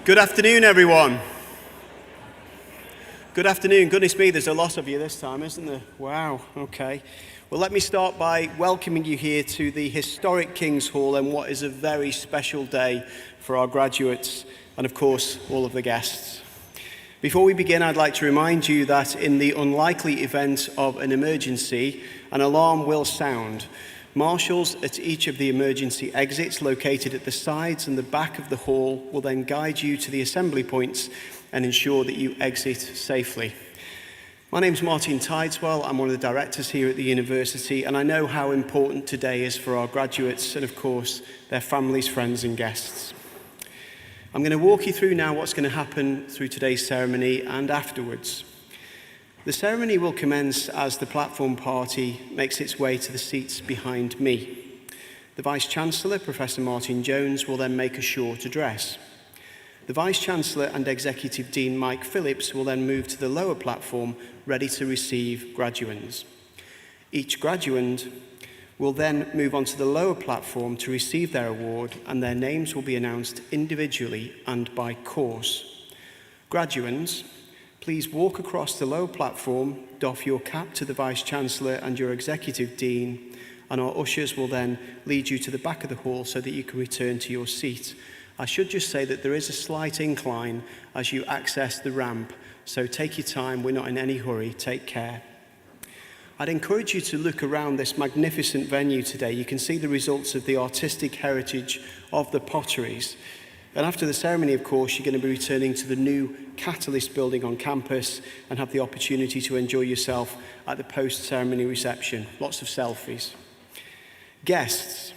Good afternoon, everyone. Good afternoon. Goodness me, there's a lot of you this time, isn't there? Wow, okay. Well, let me start by welcoming you here to the historic King's Hall and what is a very special day for our graduates and, of course, all of the guests. Before we begin, I'd like to remind you that in the unlikely event of an emergency, an alarm will sound. Marshals at each of the emergency exits located at the sides and the back of the hall will then guide you to the assembly points and ensure that you exit safely. My name's Martin Tideswell. I'm one of the directors here at the university, and I know how important today is for our graduates and, of course, their families, friends and guests. I'm going to walk you through now what's going to happen through today's ceremony and afterwards. The ceremony will commence as the platform party makes its way to the seats behind me. The Vice-Chancellor, Professor Martin Jones, will then make a short address. The Vice-Chancellor and Executive Dean Mike Phillips will then move to the lower platform, ready to receive graduands. Each graduand will then move on to the lower platform to receive their award, and their names will be announced individually and by course. Graduands, please walk across the lower platform, doff your cap to the Vice-Chancellor and your Executive Dean, and our ushers will then lead you to the back of the hall so that you can return to your seat. I should just say that there is a slight incline as you access the ramp, so take your time, we're not in any hurry, take care. I'd encourage you to look around this magnificent venue today. You can see the results of the artistic heritage of the potteries. And after the ceremony, of course, you're going to be returning to the new Catalyst building on campus and have the opportunity to enjoy yourself at the post-ceremony reception. Lots of selfies. Guests,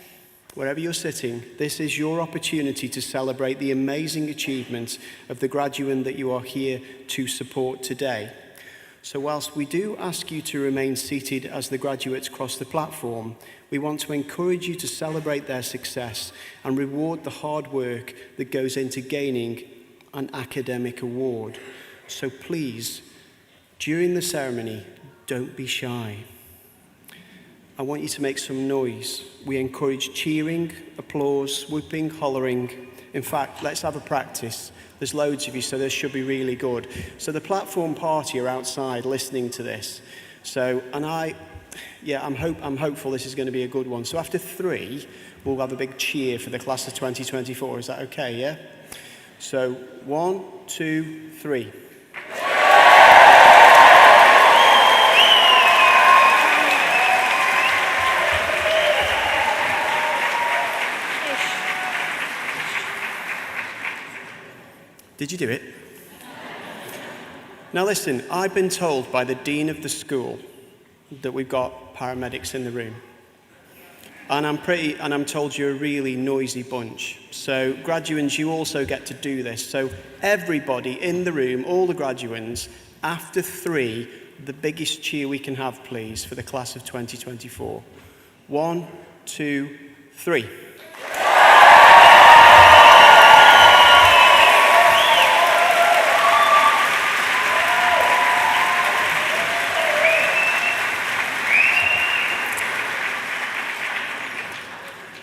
wherever you're sitting, this is your opportunity to celebrate the amazing achievements of the graduate that you are here to support today. So whilst we do ask you to remain seated as the graduates cross the platform, we want to encourage you to celebrate their success and reward the hard work that goes into gaining an academic award. So please, during the ceremony, don't be shy. I want you to make some noise. We encourage cheering, applause, whooping, hollering. In fact, let's have a practice. There's loads of you, so this should be really good. So the platform party are outside listening to this. So, and I'm hopeful this is going to be a good one. So after 3, we'll have a big cheer for the class of 2024. Is that okay, yeah? So 1, 2, 3. Did you do it? Now listen, I've been told by the dean of the school that we've got paramedics in the room. And I'm told you're a really noisy bunch. So graduands, you also get to do this. So everybody in the room, all the graduands, after 3, the biggest cheer we can have, please, for the class of 2024. 1, 2, 3.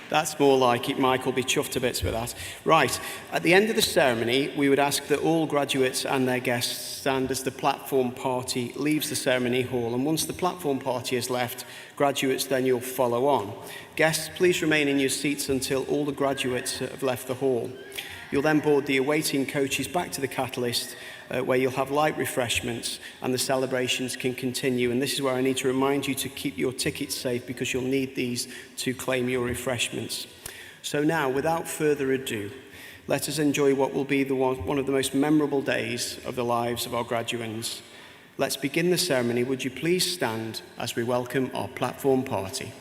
That's more like it. Mike will be chuffed to bits with that. Right, at the end of the ceremony, we would ask that all graduates and their guests stand as the platform party leaves the ceremony hall. And once the platform party has left, graduates, then you'll follow on. Guests, please remain in your seats until all the graduates have left the hall. You'll then board the awaiting coaches back to the Catalyst, where you'll have light refreshments and the celebrations can continue. And this is where I need to remind you to keep your tickets safe because you'll need these to claim your refreshments. So now, without further ado, let us enjoy what will be one of the most memorable days of the lives of our graduands. Let's begin the ceremony. Would you please stand as we welcome our platform party?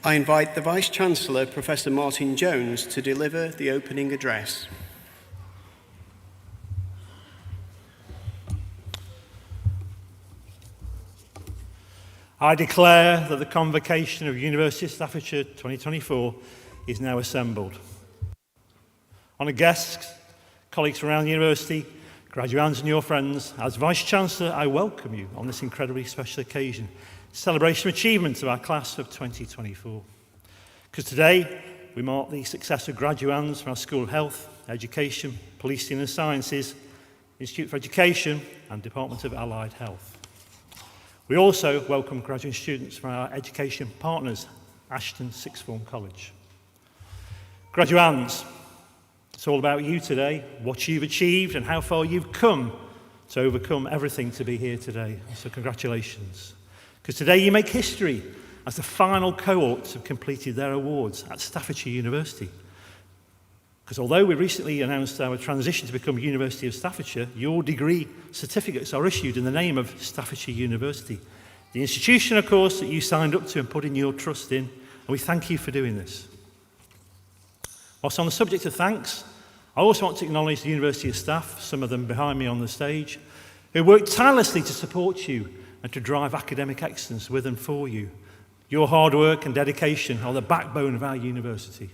I invite the Vice-Chancellor, Professor Martin Jones, to deliver the opening address. I declare that the convocation of University of Staffordshire 2024 is now assembled. Honoured guests, colleagues around the university, graduands and your friends, as Vice-Chancellor, I welcome you on this incredibly special occasion, celebration of achievement of our class of 2024. Because today, we mark the success of graduands from our School of Health, Education, Policing and Sciences, Institute for Education and Department of Allied Health. We also welcome graduate students from our education partners, Ashton Sixth Form College. Graduands, it's all about you today, what you've achieved and how far you've come to overcome everything to be here today. So congratulations. Because today you make history as the final cohorts have completed their awards at Staffordshire University. Because although we recently announced our transition to become University of Staffordshire, your degree certificates are issued in the name of Staffordshire University, the institution, of course, that you signed up to and put in your trust in, and we thank you for doing this. Whilst on the subject of thanks, I also want to acknowledge the university staff, some of them behind me on the stage, who worked tirelessly to support you and to drive academic excellence with and for you. Your hard work and dedication are the backbone of our university.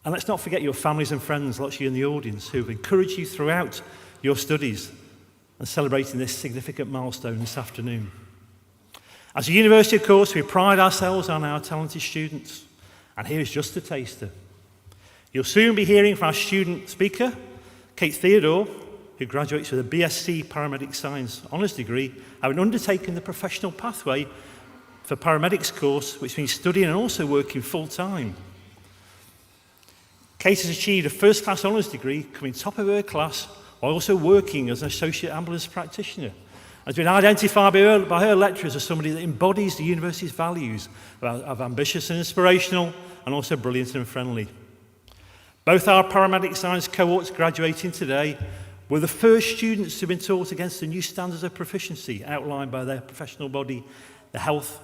And let's not forget your families and friends, lots of you in the audience, who have encouraged you throughout your studies and celebrating this significant milestone this afternoon. As a university, of course, we pride ourselves on our talented students. And here is just a taster. You'll soon be hearing from our student speaker, Kate Theodore, who graduates with a BSc Paramedic Science Honours degree, having undertaken the professional pathway for paramedics course, which means studying and also working full-time. Kate has achieved a first-class honours degree, coming top of her class, while also working as an associate ambulance practitioner. Has been identified by her lecturers as somebody that embodies the university's values of ambitious and inspirational, and also brilliant and friendly. Both our paramedic science cohorts graduating today were the first students to have been taught against the new standards of proficiency outlined by their professional body, the Health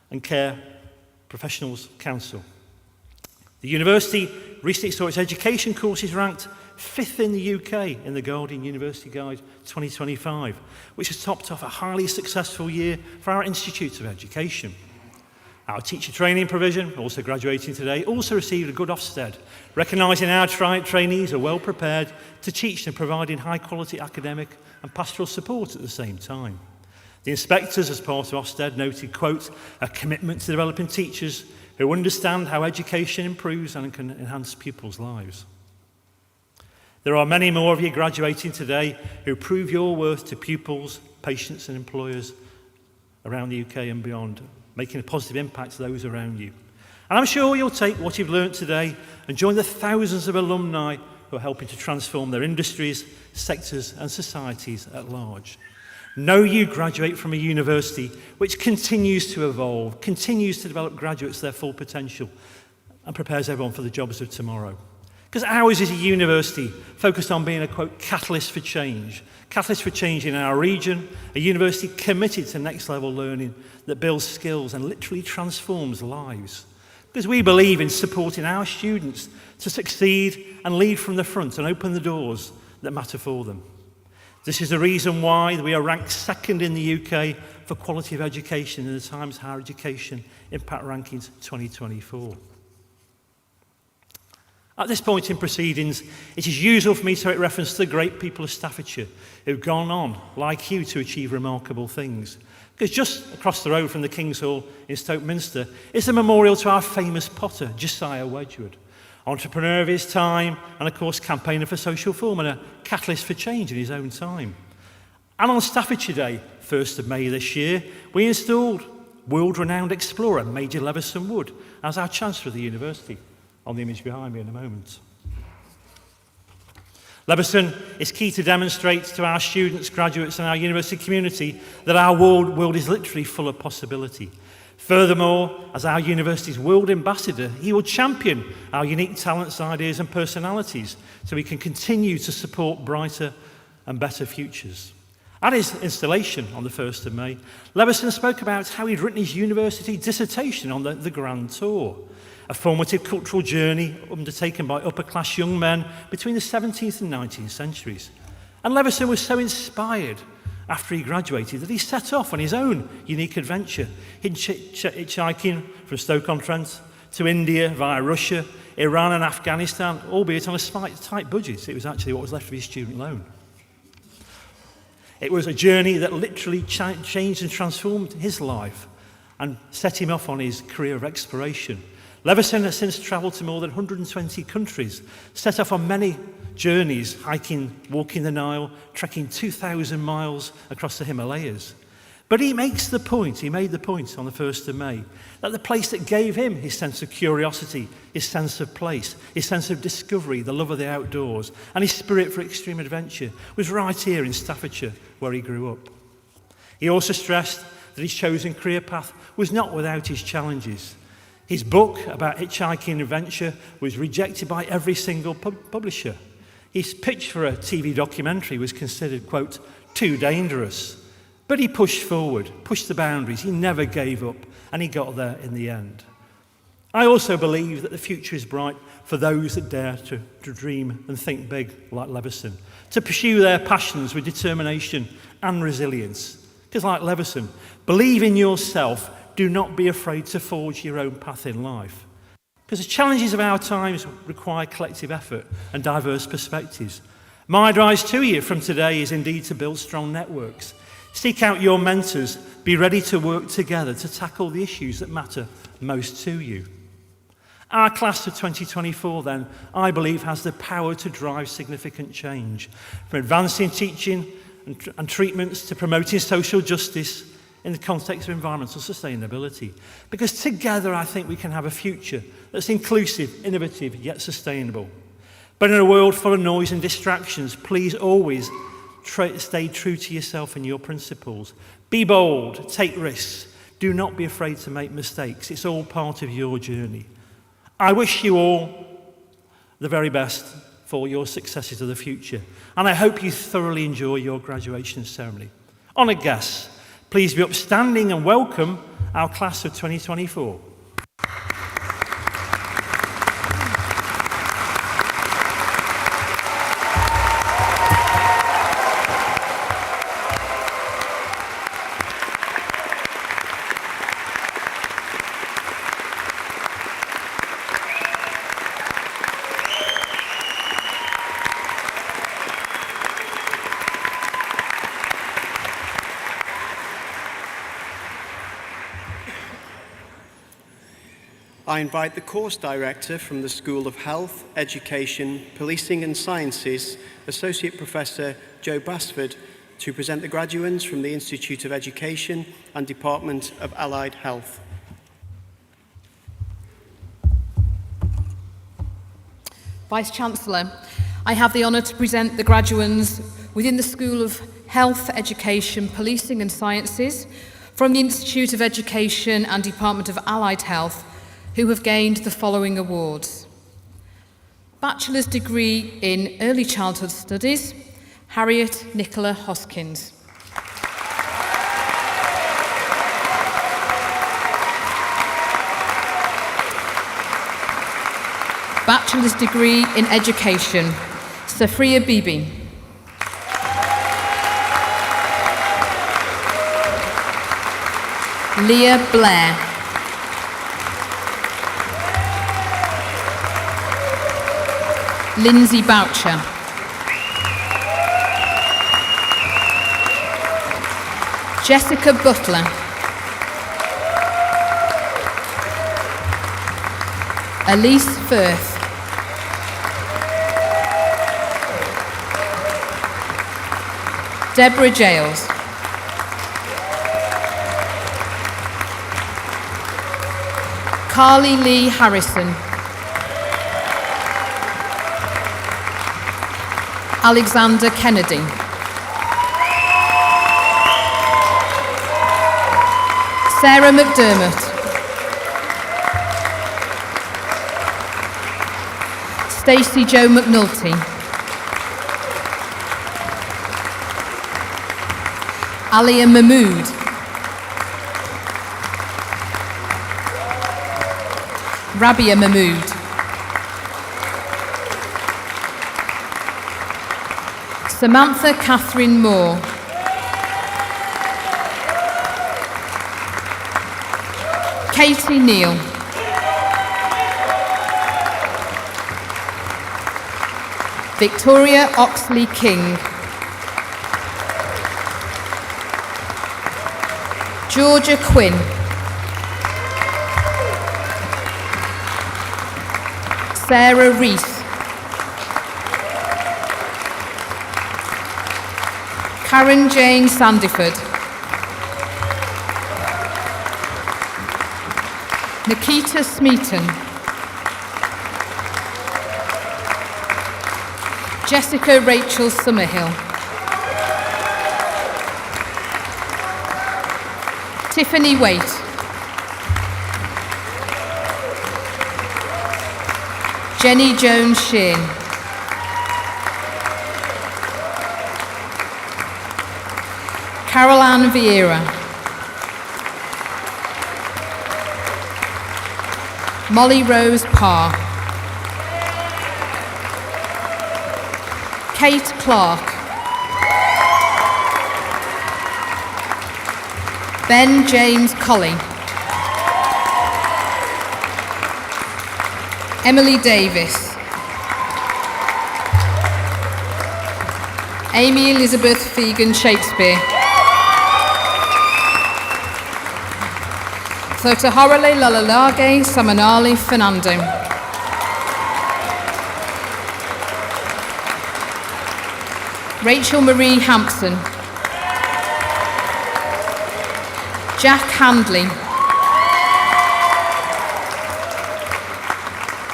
and Care Professionals Council. The university recently saw its education courses ranked 5th in the UK in the Guardian University Guide 2025, which has topped off a highly successful year for our Institute of Education. Our teacher training provision, also graduating today, also received a good Ofsted, recognising our trainees are well prepared to teach and providing high quality academic and pastoral support at the same time. The inspectors, as part of Ofsted, noted, quote, a commitment to developing teachers who understand how education improves and can enhance pupils' lives. There are many more of you graduating today who prove your worth to pupils, patients and employers around the UK and beyond, making a positive impact to those around you. And I'm sure you'll take what you've learnt today and join the thousands of alumni who are helping to transform their industries, sectors and societies at large. Know you graduate from a university which continues to evolve, continues to develop graduates to their full potential and prepares everyone for the jobs of tomorrow. Because ours is a university focused on being a, quote, catalyst for change in our region, a university committed to next level learning that builds skills and literally transforms lives. Because we believe in supporting our students to succeed and lead from the front and open the doors that matter for them. This is the reason why we are ranked second in the UK for quality of education in the Times Higher Education Impact Rankings 2024. At this point in proceedings, it is usual for me to make reference to the great people of Staffordshire who've gone on, like you, to achieve remarkable things. Because just across the road from the King's Hall in Stoke Minster is a memorial to our famous potter, Josiah Wedgwood, entrepreneur of his time and, of course, campaigner for social reform and a catalyst for change in his own time. And on Staffordshire Day, 1st of May this year, we installed world-renowned explorer Major Leveson Wood as our Chancellor of the University, on the image behind me in a moment. Leveson is key to demonstrate to our students, graduates and our university community that our world is literally full of possibility. Furthermore, as our university's world ambassador, he will champion our unique talents, ideas and personalities so we can continue to support brighter and better futures. At his installation on the 1st of May, Leveson spoke about how he'd written his university dissertation on the Grand Tour, a formative cultural journey undertaken by upper-class young men between the 17th and 19th centuries. And Leveson was so inspired after he graduated that he set off on his own unique adventure, hitchhiking from Stoke-on-Trent to India via Russia, Iran and Afghanistan, albeit on a tight budget. It was actually what was left of his student loan. It was a journey that literally changed and transformed his life and set him off on his career of exploration. Leveson has since travelled to more than 120 countries, set off on many journeys, hiking, walking the Nile, trekking 2,000 miles across the Himalayas. But he made the point on the 1st of May, that the place that gave him his sense of curiosity, his sense of place, his sense of discovery, the love of the outdoors, and his spirit for extreme adventure was right here in Staffordshire, where he grew up. He also stressed that his chosen career path was not without his challenges. His book about hitchhiking adventure was rejected by every single publisher. His pitch for a TV documentary was considered, quote, too dangerous. But he pushed forward, pushed the boundaries, he never gave up, and he got there in the end. I also believe that the future is bright for those that dare to dream and think big like Leveson, to pursue their passions with determination and resilience. Because like Leveson, believe in yourself, do not be afraid to forge your own path in life. Because the challenges of our times require collective effort and diverse perspectives. My advice to you from today is indeed to build strong networks. Seek out your mentors, be ready to work together to tackle the issues that matter most to you. Our class of 2024 then, I believe, has the power to drive significant change, from advancing teaching and treatments to promoting social justice in the context of environmental sustainability. Because together I think we can have a future that's inclusive, innovative, yet sustainable. But in a world full of noise and distractions, please always stay true to yourself and your principles. Be bold, take risks. Do not be afraid to make mistakes. It's all part of your journey. I wish you all the very best for your successes of the future. And I hope you thoroughly enjoy your graduation ceremony. Honoured guests, please be upstanding and welcome our class of 2024. I invite the course director from the School of Health, Education, Policing and Sciences, Associate Professor Joe Basford, to present the graduates from the Institute of Education and Department of Allied Health. Vice-Chancellor, I have the honour to present the graduates within the School of Health, Education, Policing and Sciences from the Institute of Education and Department of Allied Health, who have gained the following awards. Bachelor's degree in Early Childhood Studies, Harriet Nicola Hoskins. Bachelor's degree in Education, Safria Bibi. Leah Blair. Lindsay Boucher. Jessica Butler. Elise Firth. Deborah Jales. Carly Lee Harrison. Alexander Kennedy. Sarah McDermott. Stacey Jo McNulty. Alia Mahmood. Rabia Mahmood. Samantha Catherine Moore. Katie Neal. Victoria Oxley King. Georgia Quinn. Sarah Rees. Karen Jane Sandyford. Nikita Smeaton. Jessica Rachel Summerhill. Tiffany Waite. Jenny Jones Sheehan. Carol Ann Vieira. Molly Rose Parr. Kate Clark. Ben James Colley. Emily Davis. Amy Elizabeth Fegan Shakespeare. Thotaharale Lalalage Samanali Fernando. Rachel Marie Hampson. Jack Handley.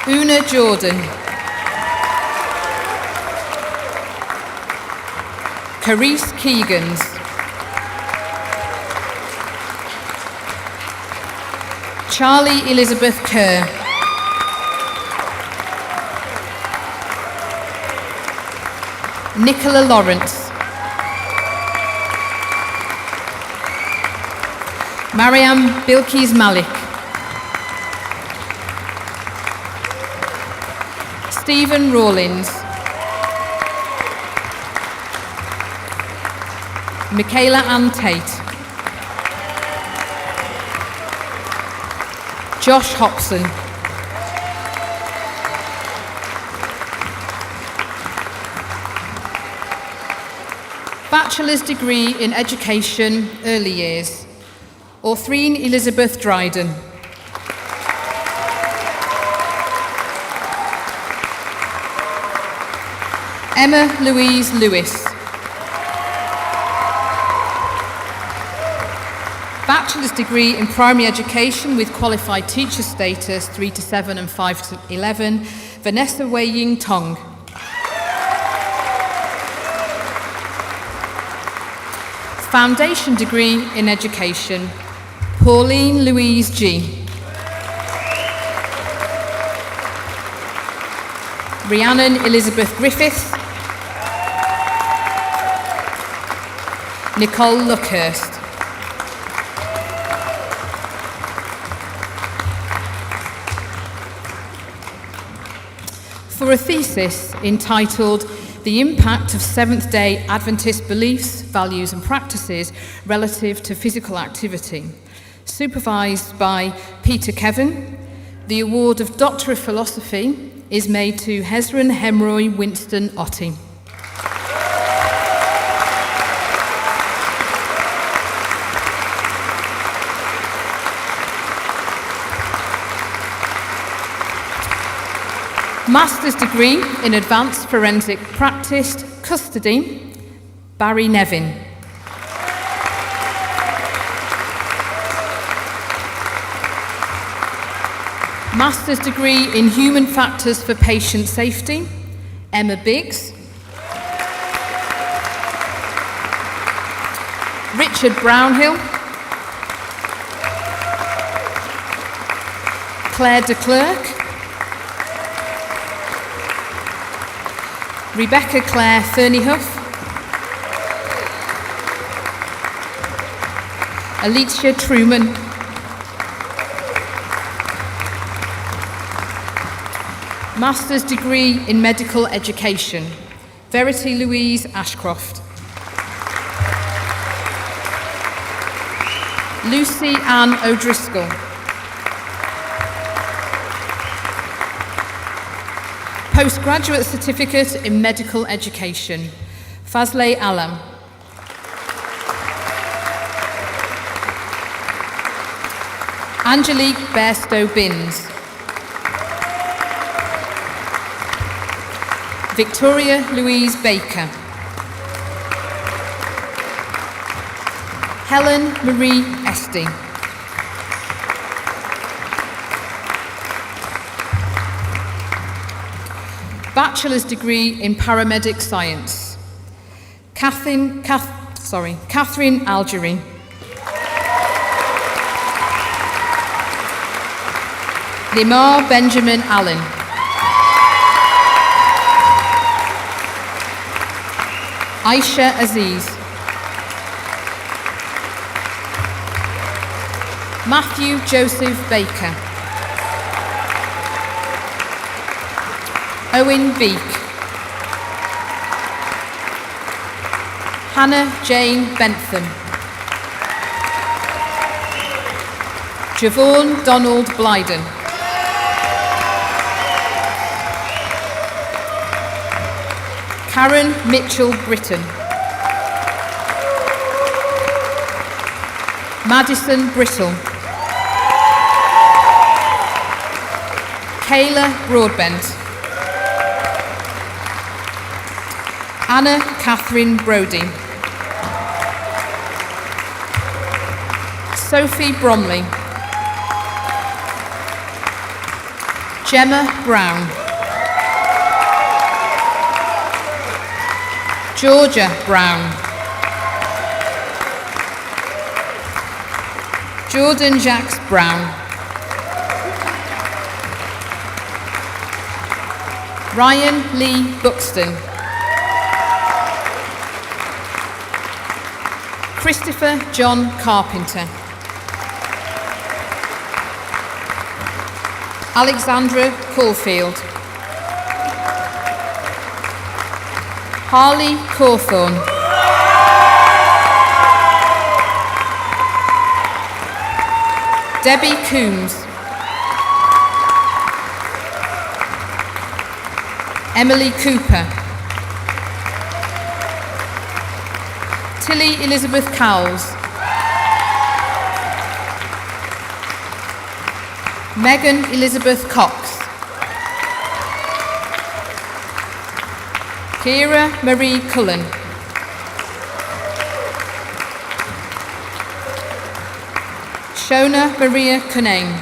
Una Jordan. Carice Keegans. Charlie Elizabeth Kerr. Nicola Lawrence. Mariam Bilkis Malik. Stephen Rawlins. Michaela Ann Tate. Josh Hobson. Bachelor's degree in Education, Early Years. Orthreen Elizabeth Dryden. Emma Louise Lewis. Bachelor's degree in Primary Education with Qualified Teacher Status 3 to 7 and 5 to 11, Vanessa Wei Ying Tong. Foundation degree in Education, Pauline Louise G. Rhiannon Elizabeth Griffith. Nicole Luckhurst. For a thesis entitled The Impact of Seventh-day Adventist Beliefs, Values and Practices Relative to Physical Activity, supervised by Peter Kevin, the award of Doctor of Philosophy is made to Hezron Hemroy Winston Otti. Master's degree in Advanced Forensic Practice, Custody, Barry Nevin. Master's degree in Human Factors for Patient Safety, Emma Biggs. Richard Brownhill. Claire de Klerk. Rebecca Claire Thurneyhuff. Alicia Truman. Master's degree in medical education, Verity Louise Ashcroft. Lucy Ann O'Driscoll. Postgraduate certificate in medical education, Fazle Alam. Angelique Bairstow-Binns. Victoria Louise Baker. Helen Marie Esty. Bachelor's degree in paramedic science, Catherine Algery. Limar Benjamin Allen. Aisha Aziz. Matthew Joseph Baker. Owen Beek. Hannah Jane Bentham. Javon Donald Blyden. Karen Mitchell Britton. Madison Brittle. Kayla Broadbent. Anna Catherine Brody. Sophie Bromley. Gemma Brown. Georgia Brown. Jordan Jacques Brown. Ryan Lee Buxton. Christopher John Carpenter. Alexandra Caulfield. Harley Cawthorne. Debbie Coombs. Emily Cooper. Tilly Elizabeth Cowles. Megan Elizabeth Cox. Kira Marie Cullen. Shona Maria Cunane.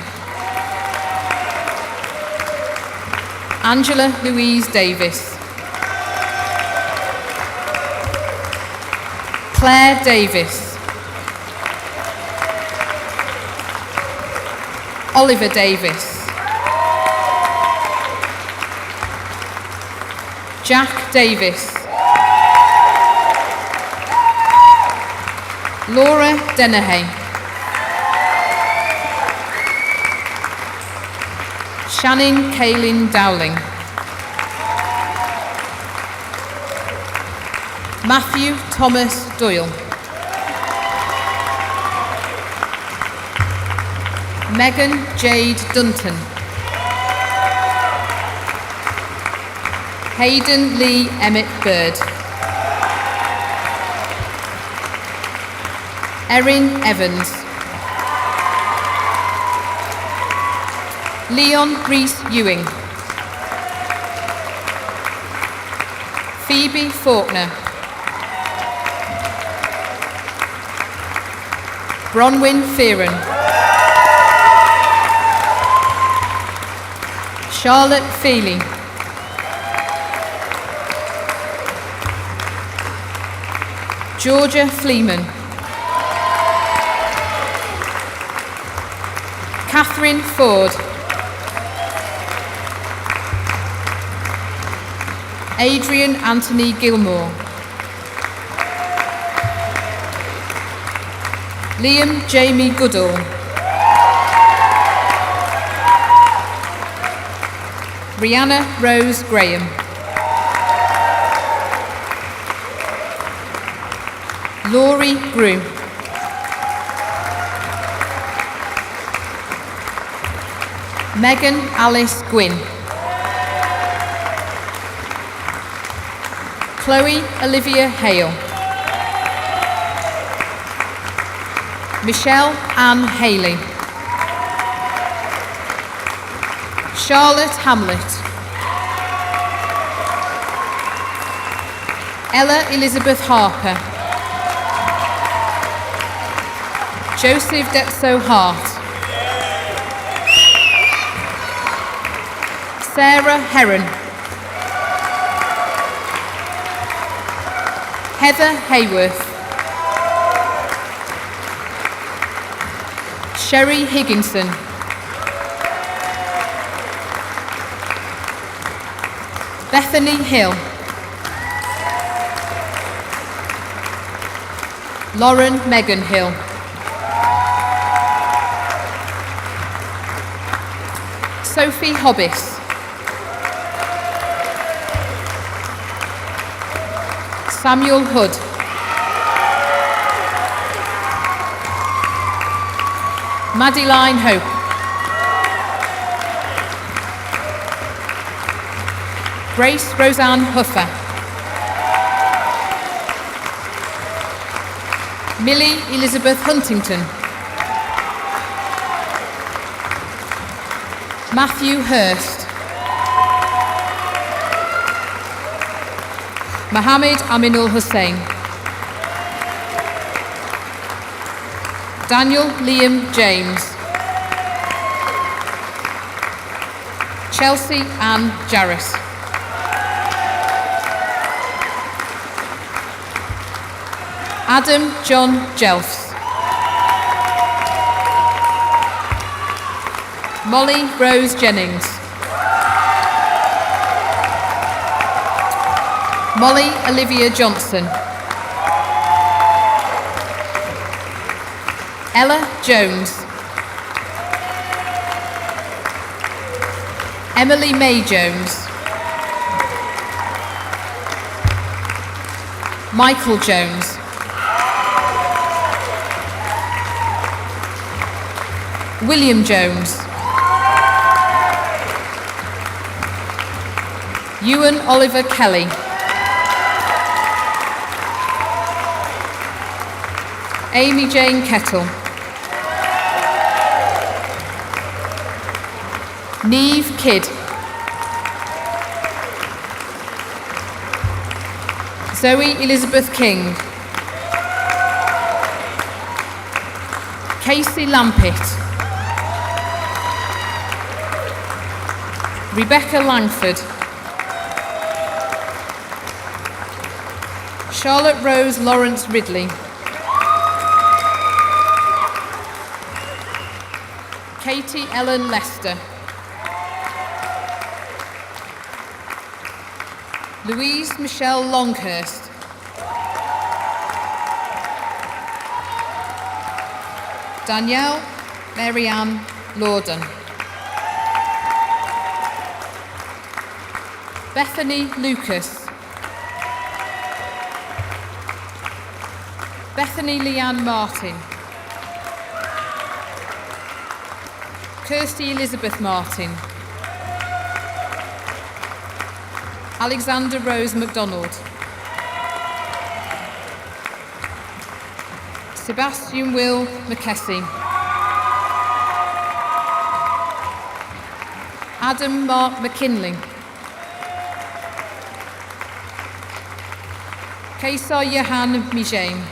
Angela Louise Davis. Claire Davis. Oliver Davis. Jack Davis. Laura Dennehy. Shannon Kaylin Dowling. Matthew Thomas Doyle. Megan Jade Dunton. Hayden Lee Emmett Bird. Erin Evans. Leon Reese Ewing. Phoebe Faulkner. Bronwyn Fearon. Charlotte Feely. Georgia Fleeman. Catherine Ford. Adrian Anthony Gilmore. Liam Jamie Goodall. Rihanna Rose Graham. Laurie Grew. Megan Alice Gwynn. Chloe Olivia Hale. Michelle Ann Haley. Charlotte Hamlet. Ella Elizabeth Harper. Joseph Detso Hart. Sarah Heron. Heather Hayworth. Sherry Higginson. Bethany Hill. Lauren Megan Hill. Sophie Hobbis. Samuel Hood. Madeline Hope. Grace Roseanne Huffer. Millie Elizabeth Huntington. Matthew Hurst. Mohammed Aminul Hussain. Daniel Liam James. Chelsea Ann Jarris. Adam John Jelfs. Molly Rose Jennings. Molly Olivia Johnson. Ella Jones. Emily May Jones. Michael Jones. William Jones. Ewan Oliver Kelly. Amy Jane Kettle. Neve Kidd. Zoe Elizabeth King. Casey Lampitt. Rebecca Langford. Charlotte Rose Lawrence Ridley. Katie Ellen Lester. Louise Michelle Longhurst. Danielle Marianne Lorden. Bethany Lucas. Bethany Leanne Martin. Kirsty Elizabeth Martin. Alexander Rose MacDonald. Sebastian Will McKessie. Adam Mark McKinley. Kaysar Johan Mijane.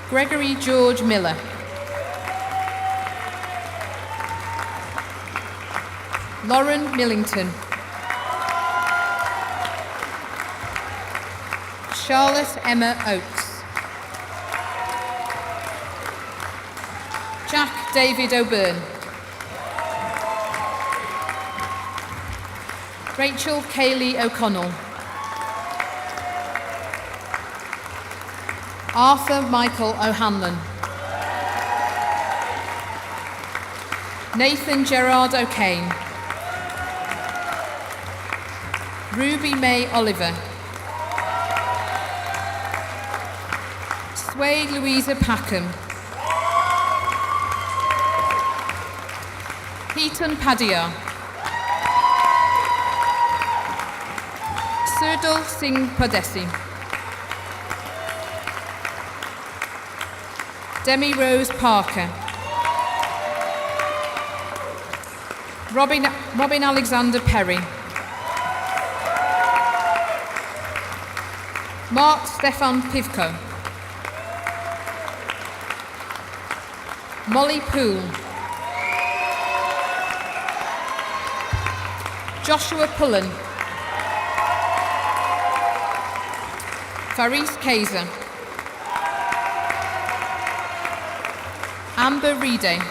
Gregory George Miller. Lauren Millington. Charlotte Emma Oakes. Jack David O'Byrne. Rachel Kaylee O'Connell. Arthur Michael O'Hanlon. Nathan Gerard O'Kane. Ruby May Oliver. Swade Louisa Packham. Heaton Padilla. Surdal Singh Padesi. Demi Rose Parker. Robin Alexander Perry. Mark Stefan Pivko. Molly Poole. Joshua Pullen. Faris Kaiser. Amber Reede.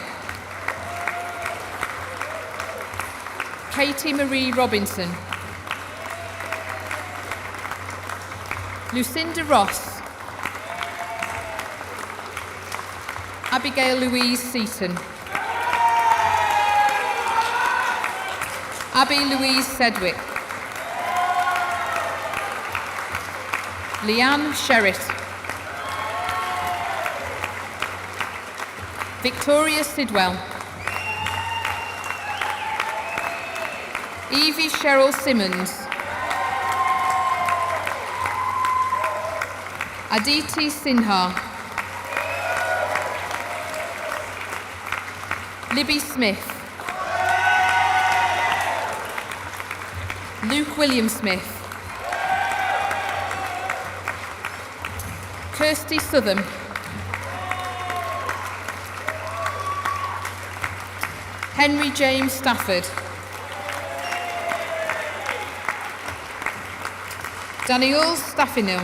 Katie Marie Robinson. Lucinda Ross. Abigail Louise Seaton. Abby Louise Sedgwick. Leanne Sherritt. Victoria Sidwell. Evie Cheryl Simmons. Aditi Sinha. Libby Smith. Luke William Smith. Kirsty Southam. Henry James Stafford. Daniel Staffinil.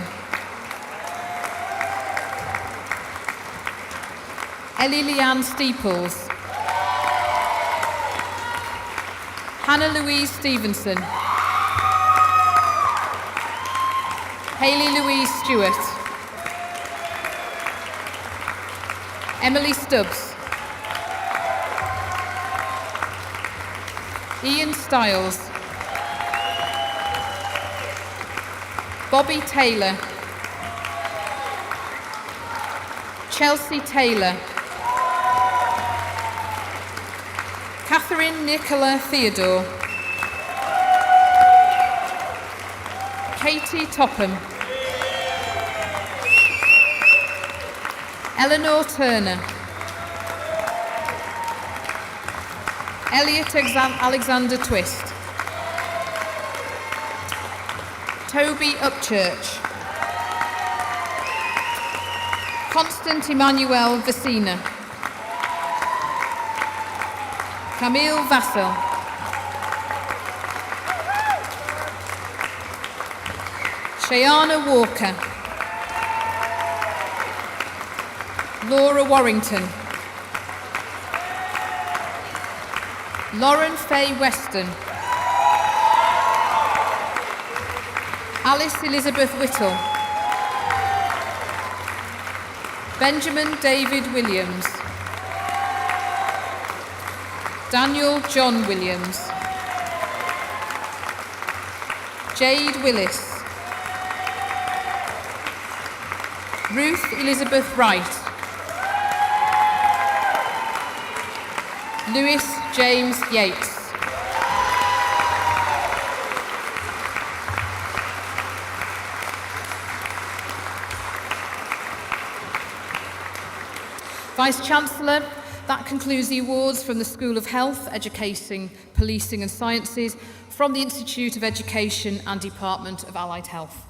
Ellie Leanne Steeples. Hannah Louise Stevenson. Hayley Louise Stewart. Emily Stubbs. Ian Stiles. Bobby Taylor. Chelsea Taylor. Catherine Nicola Theodore. Katie Topham. Eleanor Turner. Elliot Alexander Twist. Toby Upchurch. Constant Emmanuel Vecina. Camille Vassel. Shayana Walker. Laura Warrington. Lauren Faye Weston. Alice Elizabeth Whittle. Benjamin David Williams. Daniel John Williams. Jade Willis. Ruth Elizabeth Wright. Lewis James Yates. Vice-Chancellor, that concludes the awards from the School of Health, Education, Policing and Sciences, from the Institute of Education and Department of Allied Health.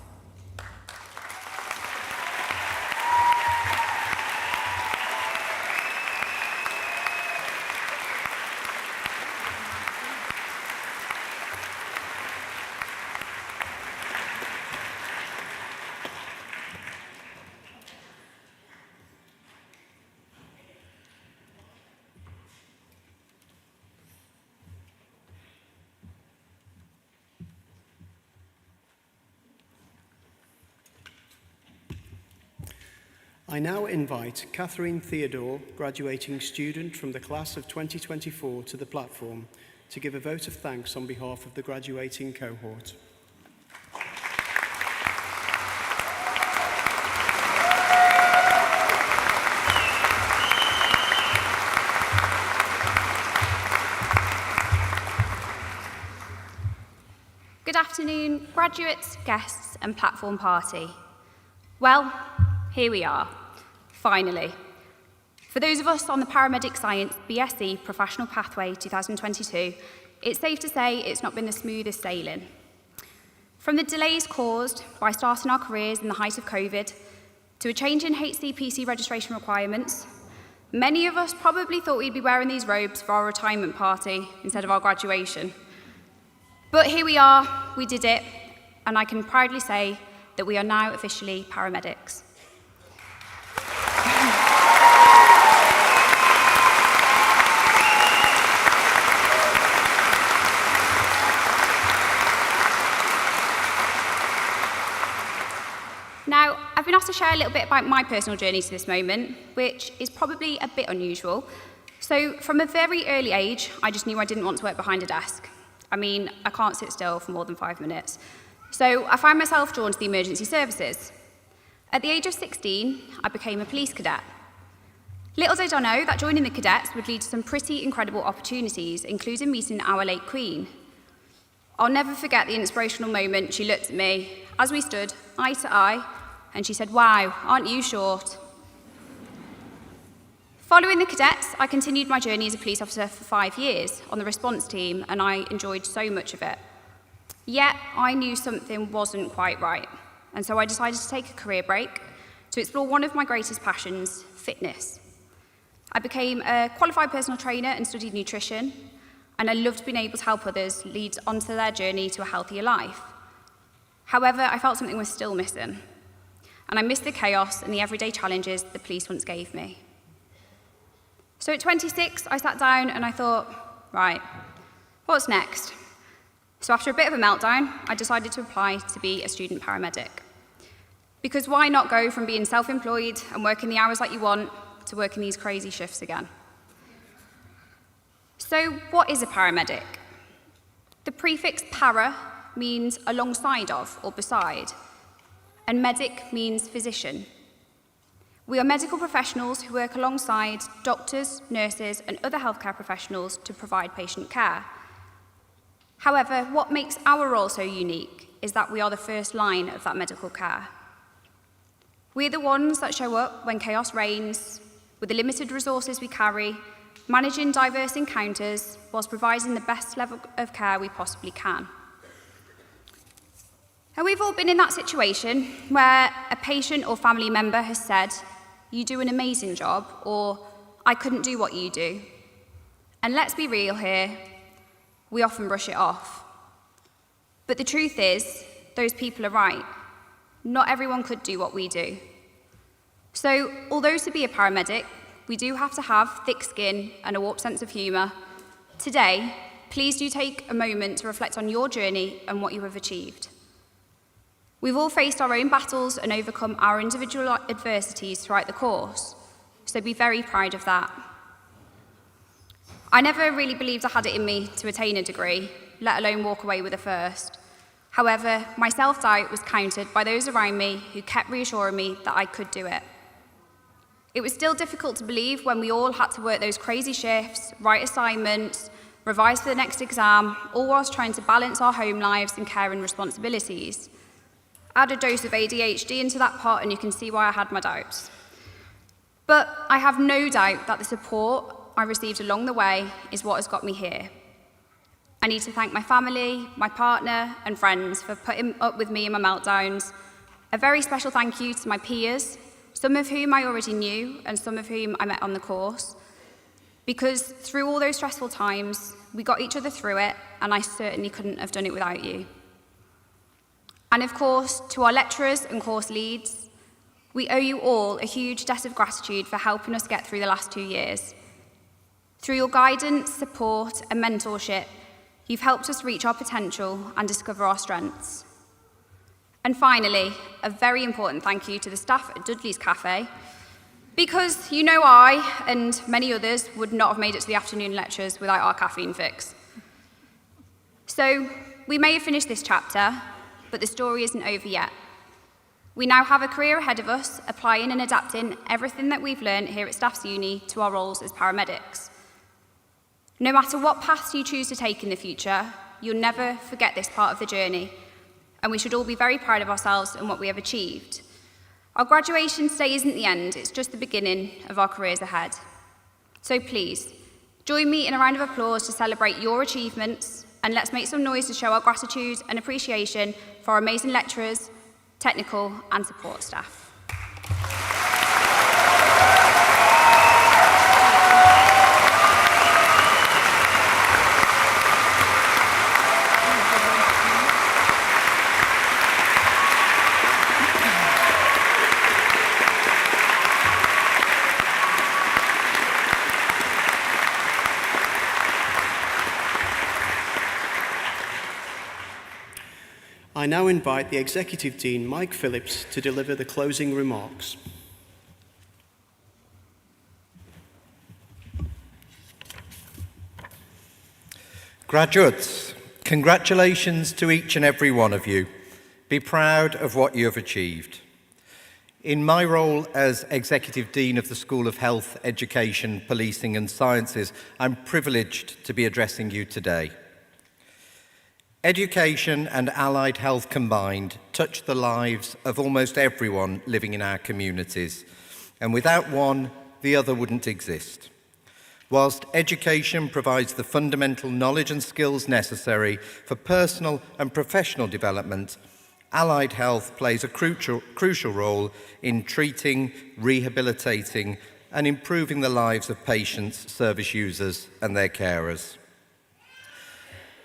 I now invite Catherine Theodore, graduating student from the class of 2024, to the platform to give a vote of thanks on behalf of the graduating cohort. Good afternoon, graduates, guests and platform party. Well, here we are, finally. For those of us on the Paramedic Science BSc Professional Pathway 2022, it's safe to say it's not been the smoothest sailing. From the delays caused by starting our careers in the height of COVID, to a change in HCPC registration requirements, many of us probably thought we'd be wearing these robes for our retirement party instead of our graduation. But here we are, we did it, and I can proudly say that we are now officially paramedics. Now, I've been asked to share a little bit about my personal journey to this moment, which is probably a bit unusual. So, from a very early age, I just knew I didn't want to work behind a desk. I mean, I can't sit still for more than 5 minutes. So I found myself drawn to the emergency services. At the age of 16, I became a police cadet. Little did I know that joining the cadets would lead to some pretty incredible opportunities, including meeting our late Queen. I'll never forget the inspirational moment she looked at me as we stood eye to eye, and she said, "Wow, aren't you short?" Following the cadets, I continued my journey as a police officer for 5 years on the response team, and I enjoyed so much of it. Yet, I knew something wasn't quite right, and so I decided to take a career break to explore one of my greatest passions, fitness. I became a qualified personal trainer and studied nutrition, and I loved being able to help others lead onto their journey to a healthier life. However, I felt something was still missing, and I missed the chaos and the everyday challenges the police once gave me. So at 26, I sat down and I thought, right, what's next? So after a bit of a meltdown, I decided to apply to be a student paramedic. Because why not go from being self-employed and working the hours that you want to working these crazy shifts again? So what is a paramedic? The prefix para means alongside of or beside, and medic means physician. We are medical professionals who work alongside doctors, nurses, and other healthcare professionals to provide patient care. However, what makes our role so unique is that we are the first line of that medical care. We're the ones that show up when chaos reigns, with the limited resources we carry, managing diverse encounters whilst providing the best level of care we possibly can. And we've all been in that situation where a patient or family member has said, "You do an amazing job," or "I couldn't do what you do." And let's be real here, we often brush it off. But the truth is, those people are right. Not everyone could do what we do. So, although to be a paramedic, we do have to have thick skin and a warped sense of humour, today, please do take a moment to reflect on your journey and what you have achieved. We've all faced our own battles and overcome our individual adversities throughout the course, so be very proud of that. I never really believed I had it in me to attain a degree, let alone walk away with a first. However, my self-doubt was countered by those around me who kept reassuring me that I could do it. It was still difficult to believe when we all had to work those crazy shifts, write assignments, revise for the next exam, all whilst trying to balance our home lives and care and responsibilities. Add a dose of ADHD into that pot and you can see why I had my doubts. But I have no doubt that the support I received along the way is what has got me here. I need to thank my family, my partner, and friends for putting up with me in my meltdowns. A very special thank you to my peers, some of whom I already knew and some of whom I met on the course. Because through all those stressful times, we got each other through it, and I certainly couldn't have done it without you. And of course, to our lecturers and course leads, we owe you all a huge debt of gratitude for helping us get through the last 2 years. Through your guidance, support, and mentorship, you've helped us reach our potential and discover our strengths. And finally, a very important thank you to the staff at Dudley's Cafe, Because you know I, and many others, would not have made it to the afternoon lectures without our caffeine fix. So, we may have finished this chapter, but the story isn't over yet. We now have a career ahead of us, applying and adapting everything that we've learned here at Staff's Uni to our roles as paramedics. No matter what path you choose to take in the future, you'll never forget this part of the journey, and we should all be very proud of ourselves and what we have achieved. Our graduation day isn't the end, it's just the beginning of our careers ahead. So please, join me in a round of applause to celebrate your achievements, and let's make some noise to show our gratitude and appreciation for our amazing lecturers, technical and support staff. I now invite the Executive Dean, Mike Phillips, to deliver the closing remarks. Graduates, congratulations to each and every one of you. Be proud of what you have achieved. In my role as Executive Dean of the School of Health, Education, Policing and Sciences, I'm privileged to be addressing you today. Education and allied health combined touch the lives of almost everyone living in our communities, and without one, the other wouldn't exist. Whilst education provides the fundamental knowledge and skills necessary for personal and professional development, allied health plays a crucial role in treating, rehabilitating, and improving the lives of patients, service users, and their carers.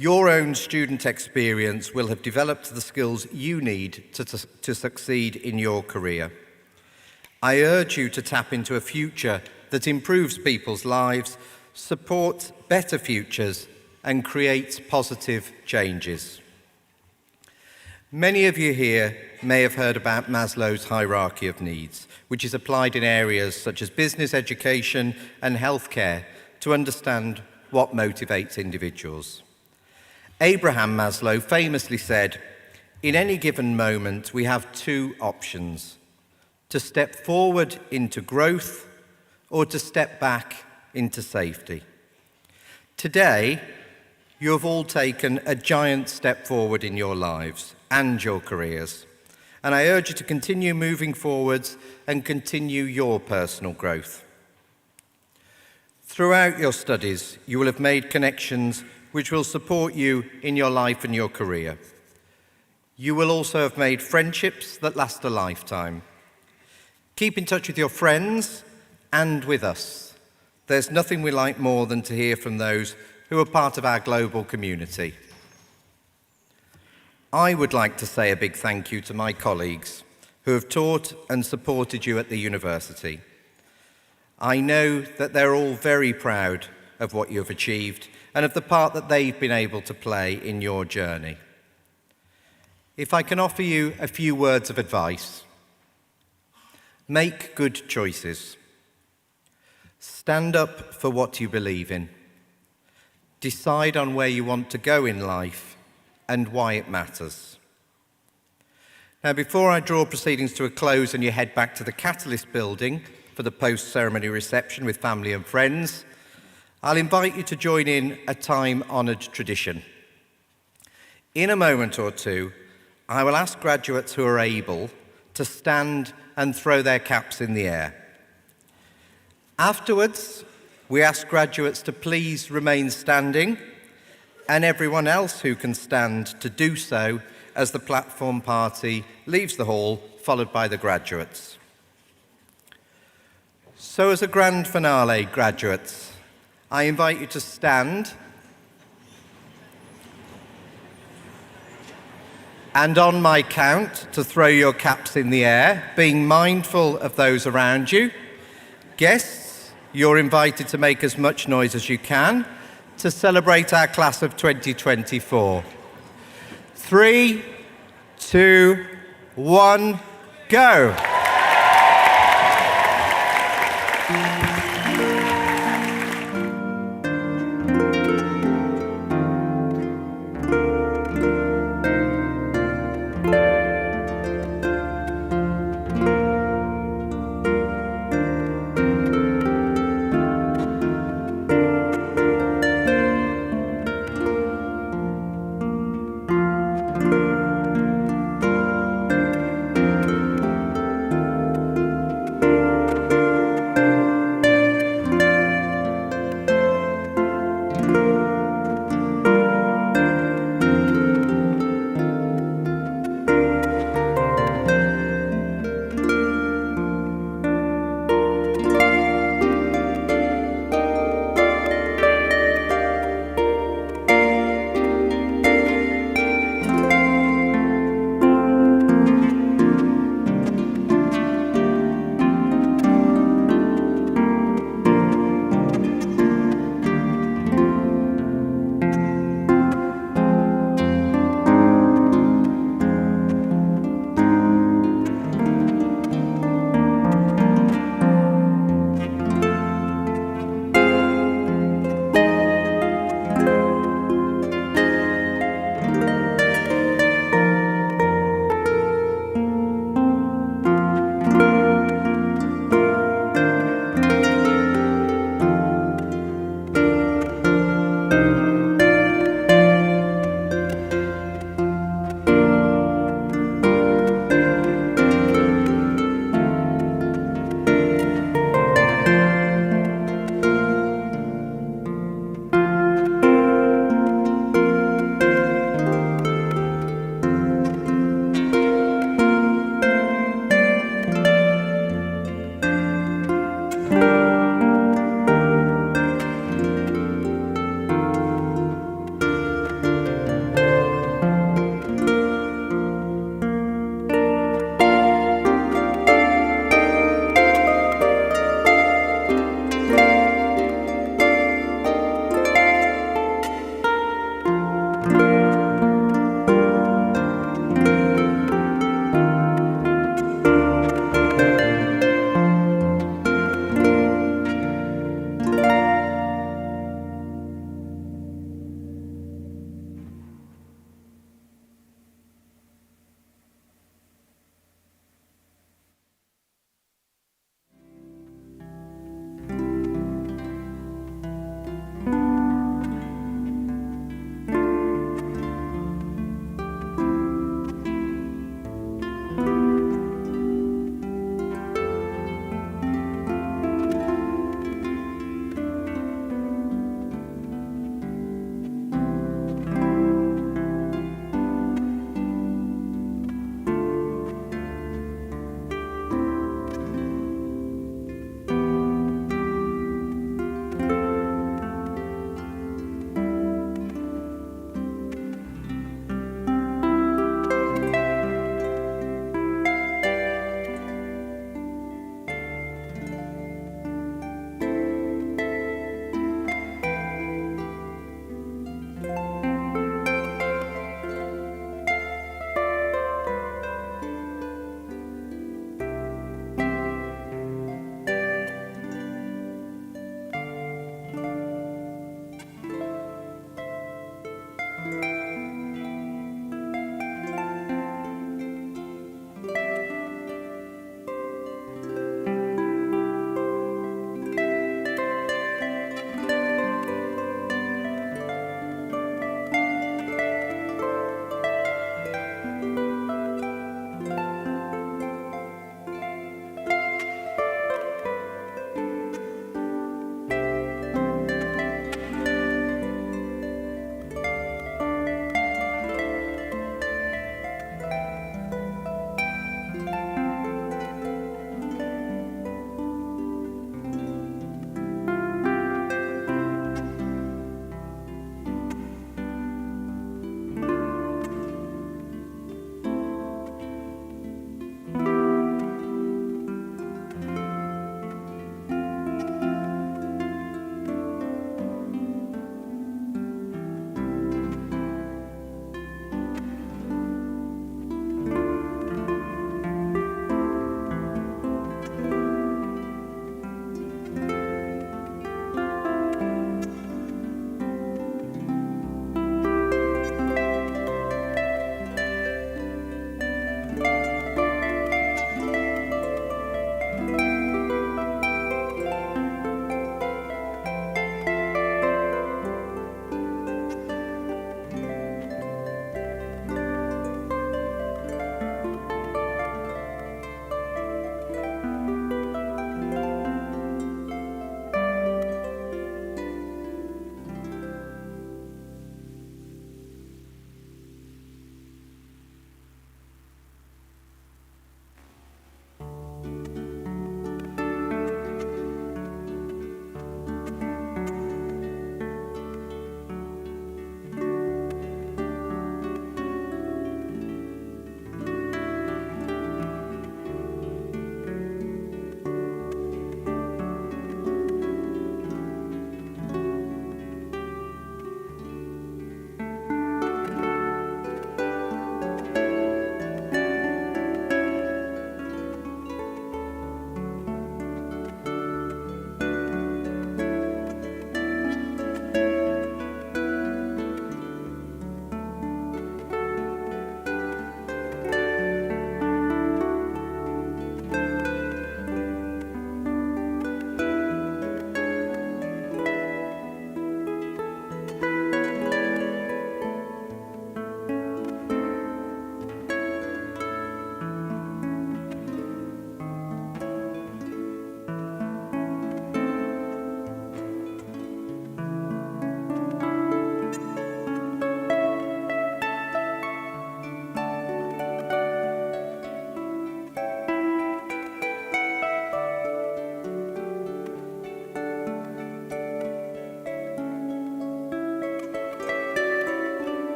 Your own student experience will have developed the skills you need to succeed in your career. I urge you to tap into a future that improves people's lives, supports better futures, and creates positive changes. Many of you here may have heard about Maslow's hierarchy of needs, which is applied in areas such as business, education, and healthcare to understand what motivates individuals. Abraham Maslow famously said, "In any given moment, we have two options: to step forward into growth or to step back into safety." Today, you have all taken a giant step forward in your lives and your careers, and I urge you to continue moving forwards and continue your personal growth. Throughout your studies, you will have made connections which will support you in your life and your career. You will also have made friendships that last a lifetime. Keep in touch with your friends and with us. There's nothing we like more than to hear from those who are part of our global community. I would like to say a big thank you to my colleagues who have taught and supported you at the university. I know that they're all very proud of what you have achieved and of the part that they've been able to play in your journey. If I can offer you a few words of advice: make good choices. Stand up for what you believe in. Decide on where you want to go in life and why it matters. Now, before I draw proceedings to a close and you head back to the Catalyst building for the post-ceremony reception with family and friends, I'll invite you to join in a time-honoured tradition. In a moment or two, I will ask graduates who are able to stand and throw their caps in the air. Afterwards, we ask graduates to please remain standing, and everyone else who can stand to do so as the platform party leaves the hall, followed by the graduates. So as a grand finale, graduates, I invite you to stand and on my count to throw your caps in the air, being mindful of those around you. Guests, you're invited to make as much noise as you can to celebrate our class of 2024. 3, 2, 1, go!